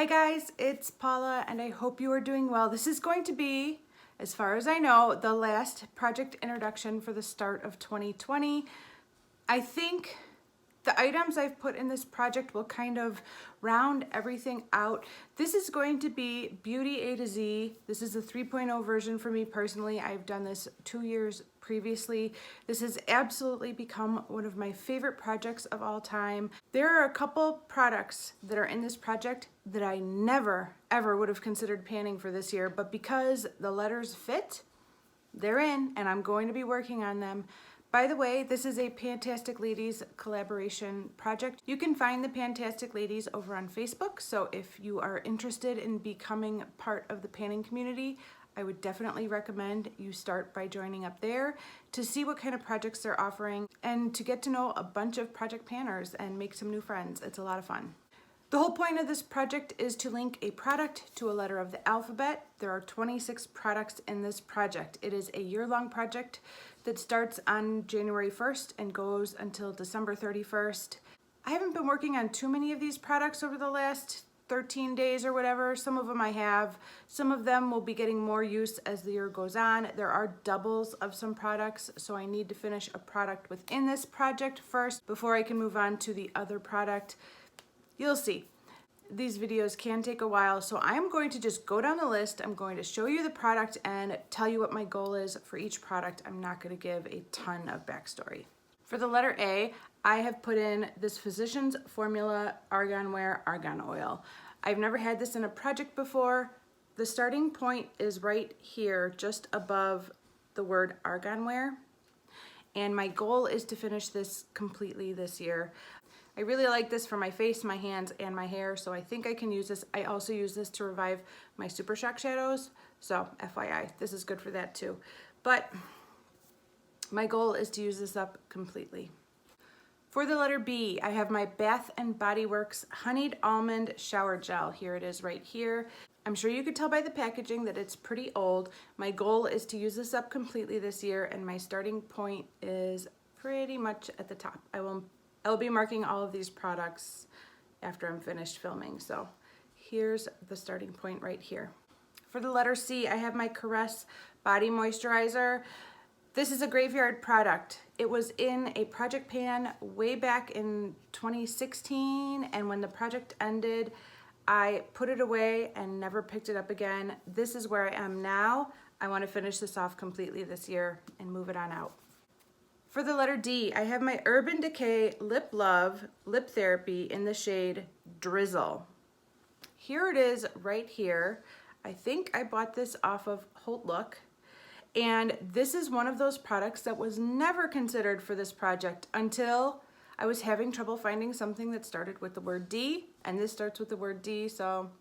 Hi guys, it's Paula and I hope you are doing well. This is going to be, as far as I know, the last project introduction for the start of 2020. I think the items I've put in this project will kind of round everything out. This is going to be Beauty A to Z. This is a 3.0 version for me personally. I've done this 2 years previously. This has absolutely become one of my favorite projects of all time. There are a couple products that are in this project that I never ever would have considered panning for this year, but because the letters fit, they're in and I'm going to be working on them. By the way, this is a Fantastic Ladies collaboration project. You can find the Fantastic Ladies over on Facebook, so if you are interested in becoming part of the panning community, I would definitely recommend you start by joining up there to see what kind of projects they're offering and to get to know a bunch of project panners and make some new friends. It's a lot of fun. The whole point of this project is to link a product to a letter of the alphabet. There are 26 products in this project. It is a year-long project that starts on January 1st and goes until December 31st. I haven't been working on too many of these products over the last 13 days or whatever. Some of them I have. Some of them will be getting more use as the year goes on. There are doubles of some products, so I need to finish a product within this project first before I can move on to the other product. You'll see. These videos can take a while, so I'm going to just go down the list. I'm going to show you the product and tell you what my goal is for each product. I'm not going to give a ton of backstory. For the letter A, I have put in this Physicians Formula Arganware Argan Oil. I've never had this in a project before. The starting point is right here, just above the word Arganware. And my goal is to finish this completely this year. I really like this for my face, my hands, and my hair, so I think I can use this. I also use this to revive my Super Shock shadows, so FYI, this is good for that too. But my goal is to use this up completely. For the letter B, I have my Bath & Body Works Honeyed Almond Shower Gel. Here it is right here. I'm sure you could tell by the packaging that it's pretty old. My goal is to use this up completely this year, and my starting point is pretty much at the top. I'll be marking all of these products after I'm finished filming. So here's the starting point right here. For the letter C, I have my Caress Body Moisturizer. This is a graveyard product. It was in a project pan way back in 2016, and when the project ended, I put it away and never picked it up again. This is where I am now. I want to finish this off completely this year and move it on out. For the letter D, I have my Urban Decay Lip Love Lip Therapy in the shade Drizzle. Here it is right here. I think I bought this off of Holt Look, and this is one of those products that was never considered for this project until I was having trouble finding something that started with the word D, and this starts with the word D, so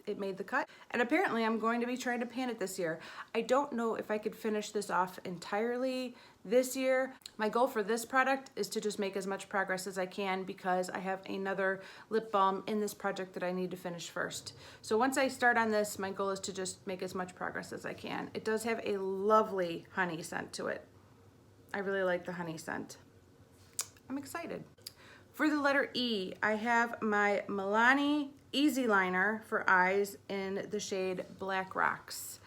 it made the cut. And apparently I'm going to be trying to pan it this year. I don't know if I could finish this off entirely this year. My goal for this product is to just make as much progress as I can because I have another lip balm in this project that I need to finish first. So once I start on this, my goal is to just make as much progress as I can. It does have a lovely honey scent to it. I really like the honey scent. I'm excited. For the letter E, I have my Milani Easy Liner for eyes in the shade Black Rocks.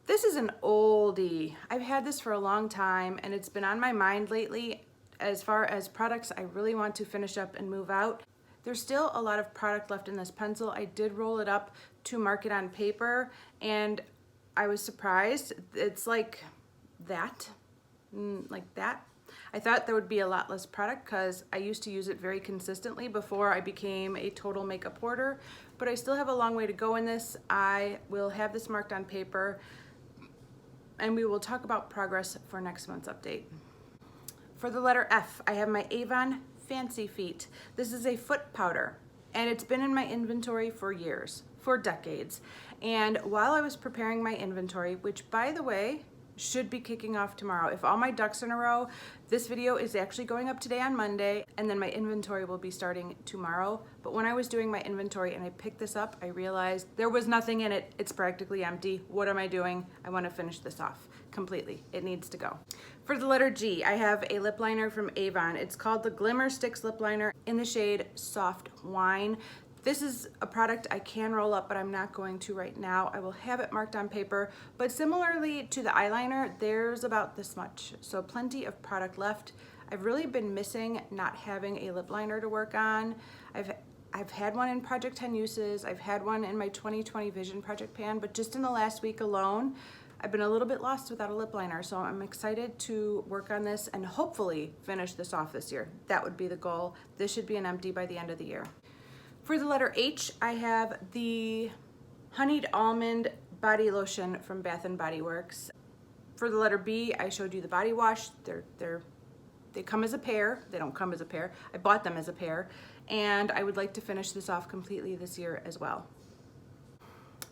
This is an oldie. I've had this for a long time and it's been on my mind lately as far as products I really want to finish up and move out. There's still a lot of product left in this pencil. I did roll it up to mark it on paper and I was surprised. It's like that, like that. I thought there would be a lot less product because I used to use it very consistently before I became a total makeup hoarder, but I still have a long way to go in this. I will have this marked on paper and we will talk about progress for next month's update. For the letter F, I have my Avon Fancy Feet. This is a foot powder and it's been in my inventory for years, for decades. And while I was preparing my inventory, which by the way, should be kicking off tomorrow. If all my ducks in a row, this video is actually going up today on Monday, and then my inventory will be starting tomorrow. But when I was doing my inventory and I picked this up, I realized there was nothing in it. It's practically empty. What am I doing? I want to finish this off completely. It needs to go. For the letter G, I have a lip liner from Avon. It's called the Glimmer Sticks Lip Liner in the shade Soft Wine. This is a product I can roll up, but I'm not going to right now. I will have it marked on paper, but similarly to the eyeliner, there's about this much. So plenty of product left. I've really been missing not having a lip liner to work on. I've had one in Project 10 Uses. I've had one in my 2020 Vision Project Pan, but just in the last week alone, I've been a little bit lost without a lip liner. So I'm excited to work on this and hopefully finish this off this year. That would be the goal. This should be an empty by the end of the year. For the letter H, I have the Honeyed Almond Body Lotion from Bath & Body Works. For the letter B, I showed you the body wash. They come as a pair. They don't come as a pair. I bought them as a pair. And I would like to finish this off completely this year as well.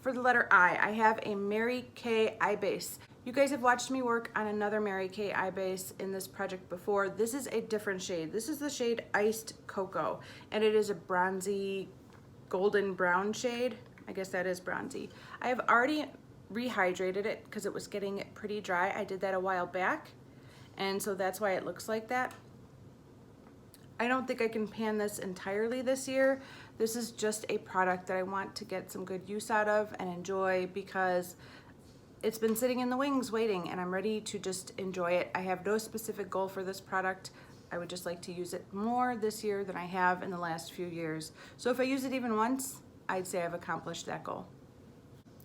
For the letter I have a Mary Kay eye base. You guys have watched me work on another Mary Kay eye base in this project before. This is a different shade. This is the shade Iced Cocoa, and it is a bronzy golden brown shade. I guess that is bronzy. I have already rehydrated it because it was getting pretty dry. I did that a while back, and so that's why it looks like that. I don't think I can pan this entirely this year. This is just a product that I want to get some good use out of and enjoy because it's been sitting in the wings waiting, and I'm ready to just enjoy it. I have no specific goal for this product. I would just like to use it more this year than I have in the last few years. So if I use it even once, I'd say I've accomplished that goal.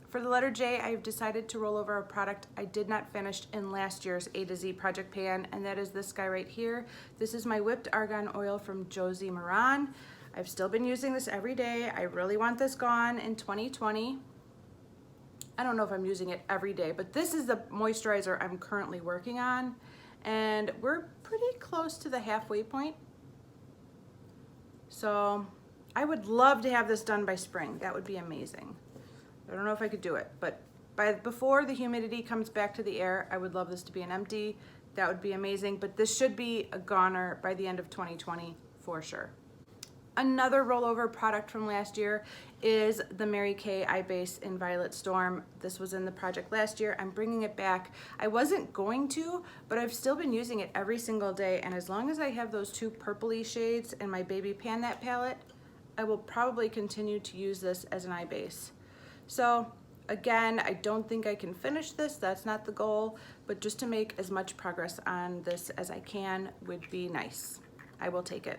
For the letter J, I've decided to roll over a product I did not finish in last year's A to Z Project Pan, and that is this guy right here. This is my Whipped Argan Oil from Josie Maran. I've still been using this every day. I really want this gone in 2020. I don't know if I'm using it every day, but this is the moisturizer I'm currently working on, and we're pretty close to the halfway point. So I would love to have this done by spring. That would be amazing. I don't know if I could do it, but before the humidity comes back to the air, I would love this to be an empty. That would be amazing, but this should be a goner by the end of 2020 for sure. Another rollover product from last year is the Mary Kay Eye Base in Violet Storm. This was in the project last year. I'm bringing it back. I wasn't going to, but I've still been using it every single day, and as long as I have those two purpley shades in my Baby Pan That palette, I will probably continue to use this as an eye base. So again, I don't think I can finish this. That's not the goal, but just to make as much progress on this as I can would be nice. I will take it.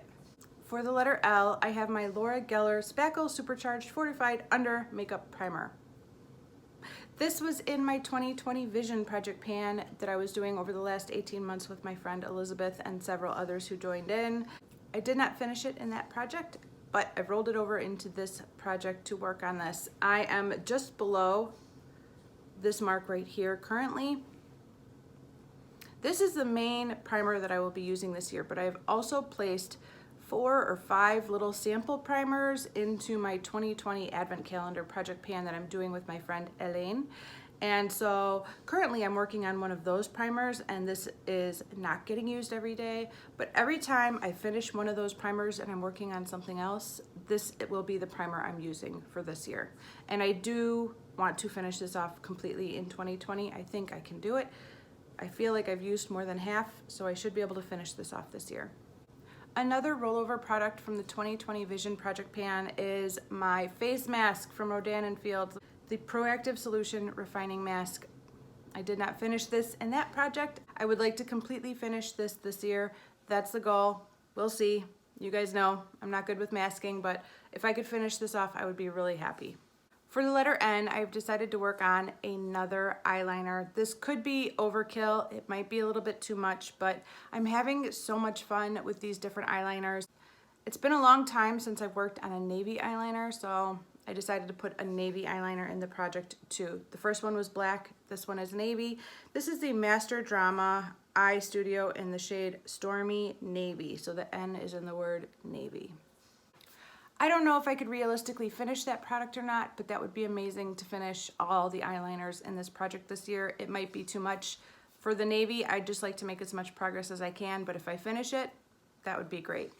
For the letter L, I have my Laura Geller Spackle Supercharged Fortified Under Makeup Primer. This was in my 2020 Vision Project Pan that I was doing over the last 18 months with my friend Elizabeth and several others who joined in. I did not finish it in that project, but I've rolled it over into this project to work on this. I am just below this mark right here currently. This is the main primer that I will be using this year, but I've also placed 4 or 5 little sample primers into my 2020 Advent Calendar Project Pan that I'm doing with my friend Elaine. And so currently I'm working on one of those primers, and this is not getting used every day, but every time I finish one of those primers and I'm working on something else, it will be the primer I'm using for this year. And I do want to finish this off completely in 2020. I think I can do it. I feel like I've used more than half, so I should be able to finish this off this year. Another rollover product from the 2020 Vision Project Pan is my face mask from Rodan & Fields, the Proactive Solution Refining Mask. I did not finish this in that project. I would like to completely finish this year. That's the goal. We'll see. You guys know I'm not good with masking, but if I could finish this off, I would be really happy. For the letter N, I've decided to work on another eyeliner. This could be overkill. It might be a little bit too much, but I'm having so much fun with these different eyeliners. It's been a long time since I've worked on a navy eyeliner, so I decided to put a navy eyeliner in the project too. The first one was black, this one is navy. This is the Master Drama Eye Studio in the shade Stormy Navy, so the N is in the word navy. I don't know if I could realistically finish that product or not, but that would be amazing to finish all the eyeliners in this project this year. It might be too much for the navy. I'd just like to make as much progress as I can, but if I finish it, that would be great.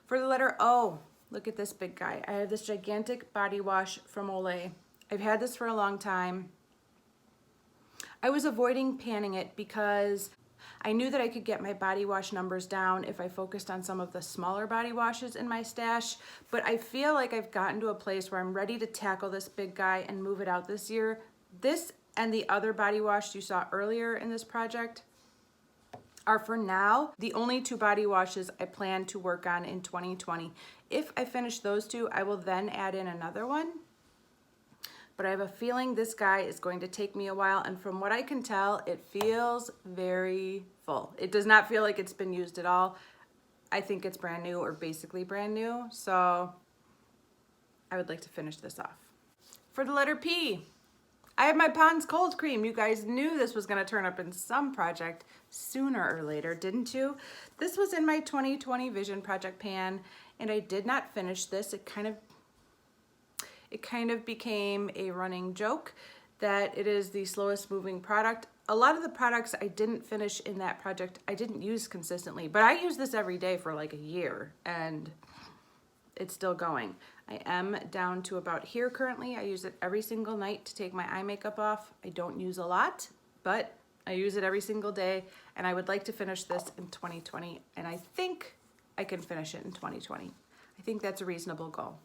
For the letter O, look at this big guy. I have this gigantic body wash from Olay. I've had this for a long time. I was avoiding panning it because I knew that I could get my body wash numbers down if I focused on some of the smaller body washes in my stash, but I feel like I've gotten to a place where I'm ready to tackle this big guy and move it out this year. This and the other body wash you saw earlier in this project are for now the only 2 body washes I plan to work on in 2020. If I finish those 2, I will then add in another one. But I have a feeling this guy is going to take me a while, and from what I can tell, it feels very full. It does not feel like it's been used at all. I think it's brand new or basically brand new, so I would like to finish this off. For the letter P, I have my Pond's cold cream. You guys knew this was gonna turn up in some project sooner or later, didn't you? This was in my 2020 Vision Project pan, and I did not finish this. It kind of became a running joke that it is the slowest moving product. A lot of the products I didn't finish in that project, I didn't use consistently, but I use this every day for like a year and it's still going. I am down to about here currently. I use it every single night to take my eye makeup off. I don't use a lot, but I use it every single day, and I would like to finish this in 2020, and I think I can finish it in 2020. I think that's a reasonable goal.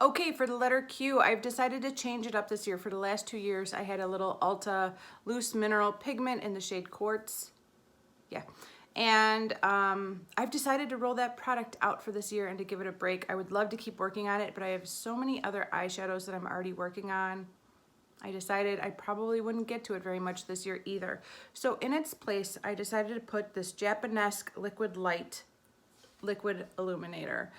Okay, for the letter Q, I've decided to change it up this year. For the last 2 years, I had a little Ulta loose mineral pigment in the shade Quartz. Yeah. And I've decided to roll that product out for this year and to give it a break. I would love to keep working on it, but I have so many other eyeshadows that I'm already working on. I decided I probably wouldn't get to it very much this year either. So in its place, I decided to put this Japanesque Liquid Light Liquid Illuminator.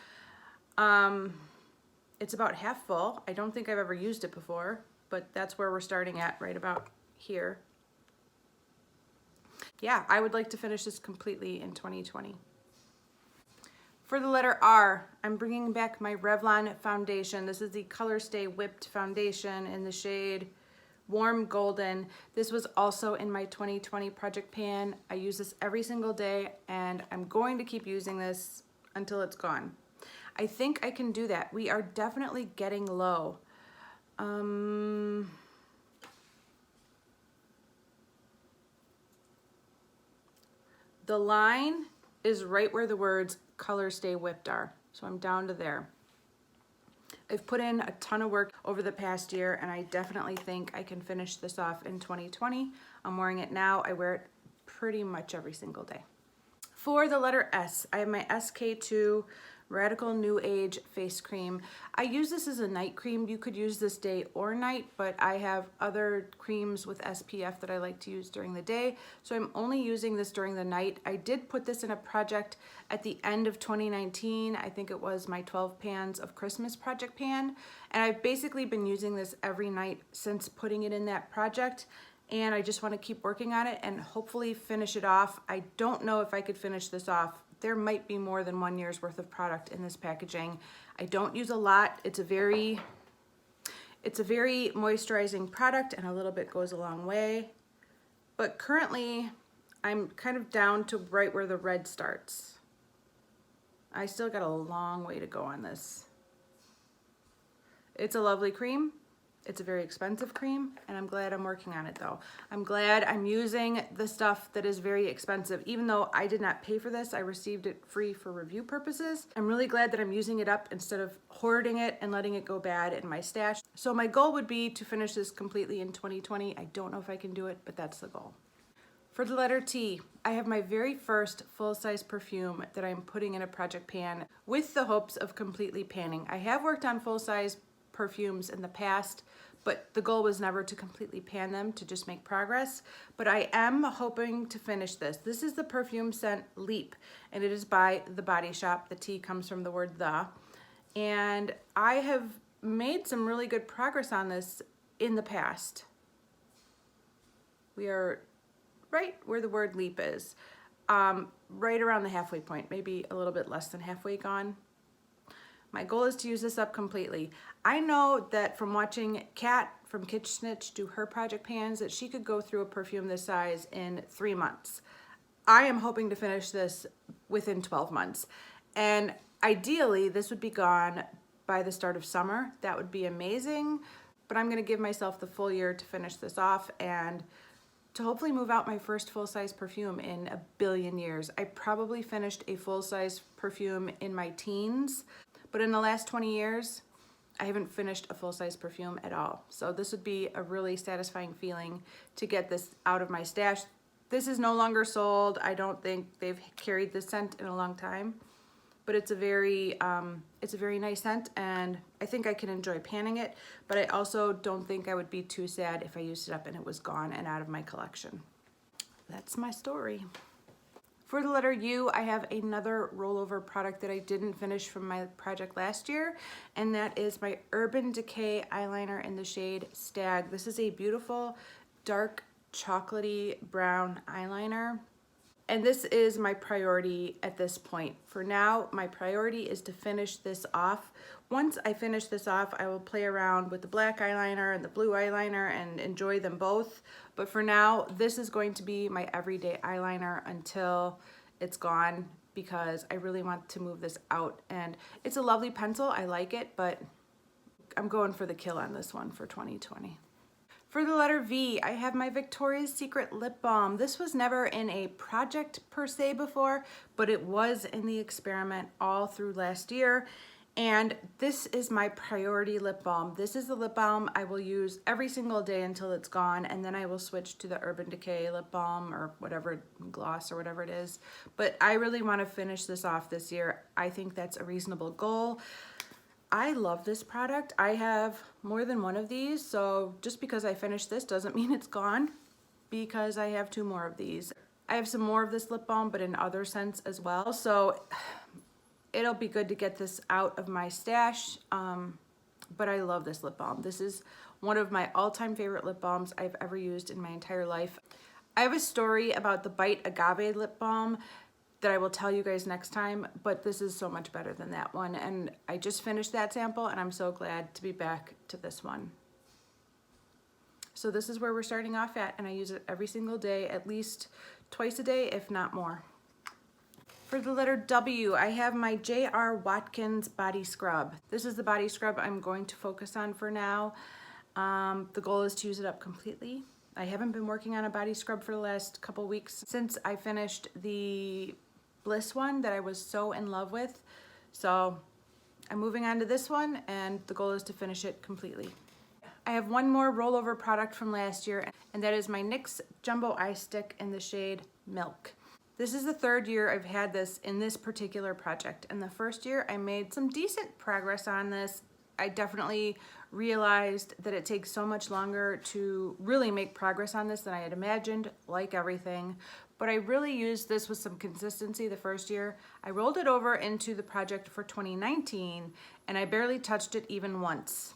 It's about half full. I don't think I've ever used it before, but that's where we're starting at, right about here. Yeah, I would like to finish this completely in 2020. For the letter R, I'm bringing back my Revlon foundation. This is the Color Stay Whipped Foundation in the shade Warm Golden. This was also in my 2020 project pan. I use this every single day, and I'm going to keep using this until it's gone. I think I can do that. We are definitely getting low. The line is right where the words Color Stay Whipped are. So I'm down to there. I've put in a ton of work over the past year, and I definitely think I can finish this off in 2020. I'm wearing it now. I wear it pretty much every single day. For the letter S, I have my SK2 Radical New Age Face Cream. I use this as a night cream. You could use this day or night, but I have other creams with SPF that I like to use during the day, so I'm only using this during the night. I did put this in a project at the end of 2019. I think it was my 12 pans of Christmas project pan, and I've basically been using this every night since putting it in that project, and I just want to keep working on it and hopefully finish it off. I don't know if I could finish this off. There might be more than 1 year's worth of product in this packaging. I don't use a lot. It's a very moisturizing product, and a little bit goes a long way. But currently, I'm kind of down to right where the red starts. I still got a long way to go on this. It's a lovely cream. It's a very expensive cream, and I'm glad I'm working on it though. I'm glad I'm using the stuff that is very expensive. Even though I did not pay for this, I received it free for review purposes. I'm really glad that I'm using it up instead of hoarding it and letting it go bad in my stash. So my goal would be to finish this completely in 2020. I don't know if I can do it, but that's the goal. For the letter T, I have my very first full-size perfume that I'm putting in a project pan with the hopes of completely panning. I have worked on full-size perfumes in the past, but the goal was never to completely pan them, to just make progress. But I am hoping to finish this. This is the perfume scent Leap, and it is by The Body Shop. The T comes from the word the. And I have made some really good progress on this in the past. We are right where the word leap is, right around the halfway point, maybe a little bit less than halfway gone. My goal is to use this up completely. I know that from watching Kat from Kitsch Snitch do her project pans that she could go through a perfume this size in 3 months. I am hoping to finish this within 12 months. And ideally, this would be gone by the start of summer. That would be amazing, but I'm gonna give myself the full year to finish this off, and to hopefully move out my first full-size perfume in a billion years. I probably finished a full-size perfume in my teens, but in the last 20 years, I haven't finished a full-size perfume at all. So this would be a really satisfying feeling to get this out of my stash. This is no longer sold. I don't think they've carried this scent in a long time, but it's a very nice scent, and I think I can enjoy panning it, but I also don't think I would be too sad if I used it up and it was gone and out of my collection. That's my story. For the letter U, I have another rollover product that I didn't finish from my project last year, and that is my Urban Decay eyeliner in the shade Stag. This is a beautiful dark chocolatey brown eyeliner. And this is my priority at this point. For now, my priority is to finish this off. Once I finish this off, I will play around with the black eyeliner and the blue eyeliner and enjoy them both. But for now, this is going to be my everyday eyeliner until it's gone, because I really want to move this out. And it's a lovely pencil, I like it, but I'm going for the kill on this one for 2020. For the letter V, I have my Victoria's Secret lip balm. This was never in a project per se before, but it was in the experiment all through last year. And this is my priority lip balm. This is the lip balm I will use every single day until it's gone, and then I will switch to the Urban Decay lip balm or whatever, gloss or whatever it is. But I really want to finish this off this year. I think that's a reasonable goal. I love this product. I have more than one of these, so just because I finished this doesn't mean it's gone, because I have 2 more of these. I have some more of this lip balm, but in other scents as well, so it'll be good to get this out of my stash, but I love this lip balm. This is one of my all-time favorite lip balms I've ever used in my entire life. I have a story about the Bite Agave lip balm that I will tell you guys next time, but this is so much better than that one, and I just finished that sample and I'm so glad to be back to this one. So this is where we're starting off at, and I use it every single day, at least twice a day, if not more. For the letter W, I have my J.R. Watkins body scrub. This is the body scrub I'm going to focus on for now. The goal is to use it up completely. I haven't been working on a body scrub for the last couple weeks since I finished the Bliss one that I was so in love with. So I'm moving on to this one, and the goal is to finish it completely. I have one more rollover product from last year, and that is my NYX Jumbo Eye Stick in the shade Milk. This is the 3rd year I've had this in this particular project, and the first year I made some decent progress on this. I definitely realized that it takes so much longer to really make progress on this than I had imagined, like everything. But I really used this with some consistency the first year. I rolled it over into the project for 2019, and I barely touched it even once.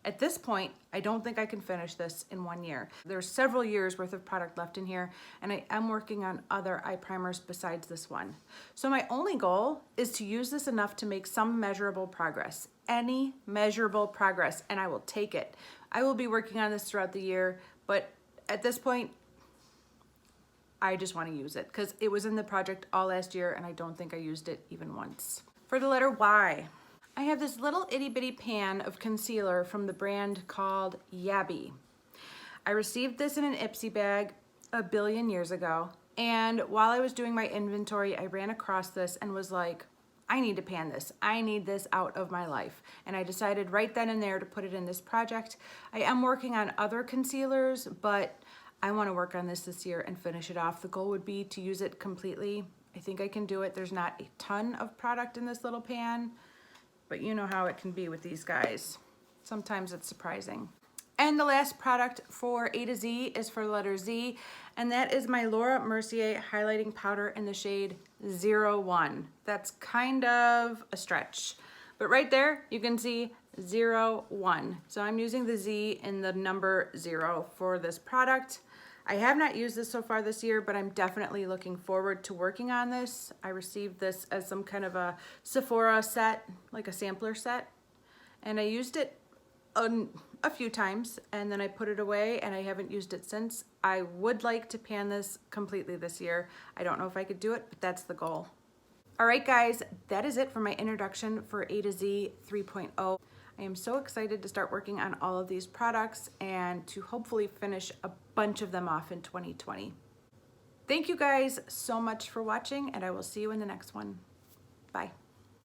At this point, I don't think I can finish this in 1 year. There's several years worth of product left in here, and I am working on other eye primers besides this one. So my only goal is to use this enough to make some measurable progress, any measurable progress, and I will take it. I will be working on this throughout the year, but at this point, I just want to use it because it was in the project all last year, and I don't think I used it even once. For the letter Y, I have this little itty bitty pan of concealer from the brand called Yabby. I received this in an Ipsy bag a billion years ago, and while I was doing my inventory, I ran across this and was like, I need to pan this. I need this out of my life. And I decided right then and there to put it in this project. I am working on other concealers, but I want to work on this year and finish it off. The goal would be to use it completely. I think I can do it. There's not a ton of product in this little pan, but you know how it can be with these guys. Sometimes it's surprising. And the last product for A to Z is for the letter Z, and that is my Laura Mercier highlighting powder in the shade 01. That's kind of a stretch, but right there you can see 01. So I'm using the Z in the number 0 for this product. I have not used this so far this year, but I'm definitely looking forward to working on this. I received this as some kind of a Sephora set, like a sampler set, and I used it a few times, and then I put it away, and I haven't used it since. I would like to pan this completely this year. I don't know if I could do it, but that's the goal. All right, guys, that is it for my introduction for A to Z 3.0. I I am so excited to start working on all of these products and to hopefully finish a bunch of them off in 2020. Thank you guys so much for watching, and I will see you in the next one. Bye.